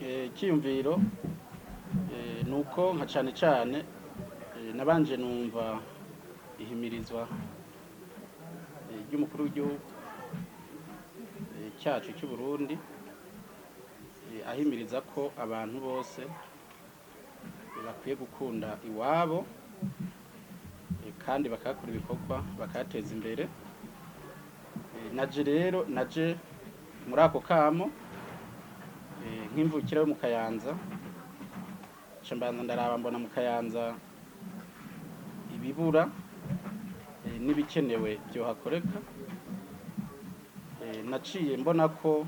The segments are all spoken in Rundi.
Icyiyumviro nuko nka cane nabanje numva ihimirizwa ry'umukuru w'igihugu cyacu cy'u Burundi ahimiriza ko abantu bose bakwiye gukunda iwabo kandi bakakora ibikorwa bakateza imbere. Naje muri ako kamo nk'imvukira yo mu Kayanza mbanza ndaraba mbona mu Kayanza ibibura n'ibikenewe byohakoreka. Naciye mbona ko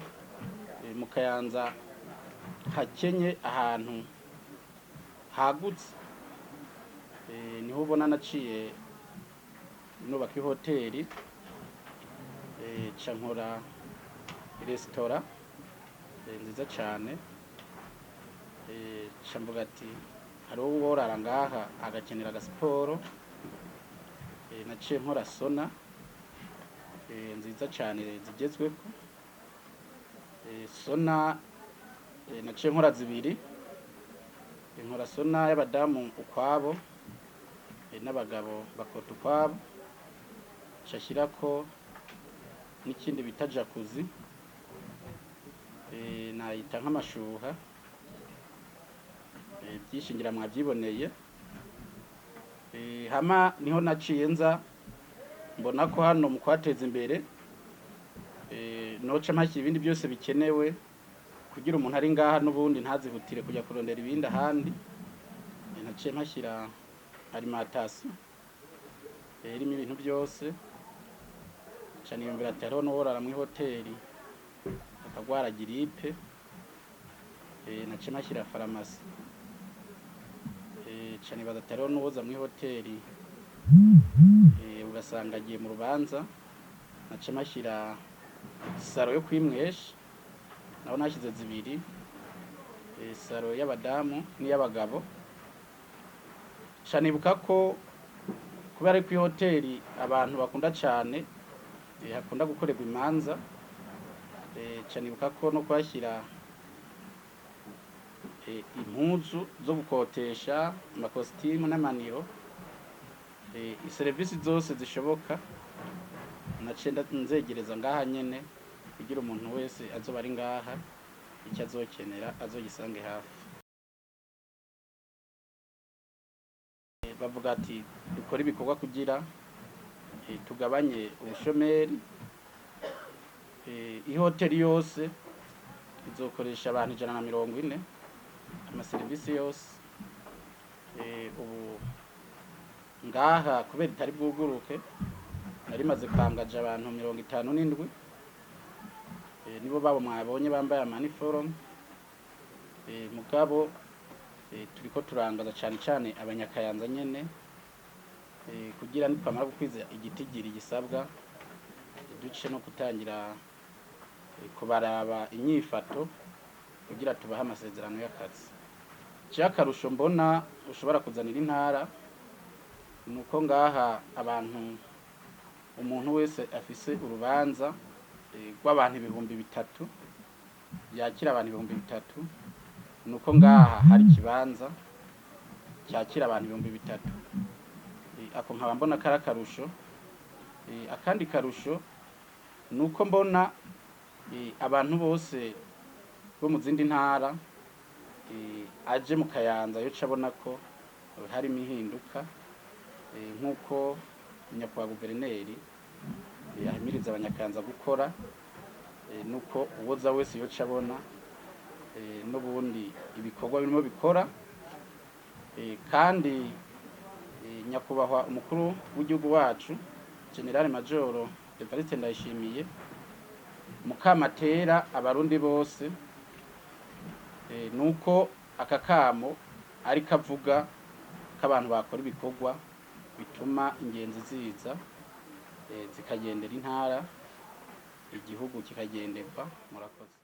mu Kayanza hakenye ahantu hagutse, niho ubona naciye nubaka ihoteli ca nkora resitora nziza cane, ca mvuga ati hariho uworara ngaha agakenera agasiporo. Naciye nkora sona nziza cane zigezweho. Sona naciye nkora zibiri, nkora sona y'abadamu ukwabo n'abagabo bakota ukwabo, nshirako n'ikindi bita jacuzzi, nayita nk'amashuha, byishingira mwabyiboneye. Hama niho naciye nza mbona ko hano mu kwateza imbere noca mpakira ibindi byose bikenewe kugira umuntu ari ngaha n'ubundi ntazihutire kujya kurondera ibindi ahandi. Naciye mpashyira alimentation irimo ibintu byose, ca niyumvira ati hariho n'uworara mu hoteli akagwara giripe. Naciye mpashyira farumasi, ca nibaza ati hariho n'uwoza mu hoteli ugasanga agiye mu rubanza. Naciye mpashyira saro yo kwimwesha, naho nashyize zibiri, saro y'abadamu n'iy'abagabo. Ca nibuka ko kubera ari kw'ihoteli abantu bakunda cane hakunda gukorerwa imanza, ca nibuka ko no kuhashyira impuzu zo gukotesha, amakositimu n'amaniro, iserivisi zose zishoboka naciye nzegereza ngaha nyene kugira umuntu wese azoba ari ngaha icyo azokenera azogisange hafi. Bavuga ati dukore ibikorwa kugira tugabanye ubushomeri. Ihoteli yose izokoresha abantu 140 amaserivisi yose. Ubu ngaha kubera itari bwuguruke nari maze kwangaje abantu 57, nibo babo mwabonye bambaye amaniforume. Mugabo turiko turangaza cane abanyakayanza nyene kugira nitwamara gukwiza igitigiri gisabwa duce no gutangira kubaraba inyifato kugira tubahe amasezerano y'akazi. Akarusho mbona ushobora kuzanira intara nuko ngaha abantu, umuntu wese afise urubanza rw'abantu 3,000 yakira abantu 3,000, nuko ngaha hari ikibanza cyakira abantu 3,000. Ako nkaba mbona kari akarusho. Akandi karusho nuko mbona abantu bose bo mu zindi ntara aje mu Kayanza yoca abona ko harimo ihinduka, nk'uko nyakubahwa guverineri ahimiriza abanyakayanza gukora, nuko uwoza wese yoca abona n'ubundi ibikorwa birimo bikora. Kandi nyakubahwa umukuru w'igihugu wacu General Major Evariste Ndayishimiye mukamatera abarundi bose, nuko aka kamo ari kavuga ko abantu bakora ibikorwa bituma ingenzi ziza zikagendera intara, igihugu kikagenderwa. Murakoze.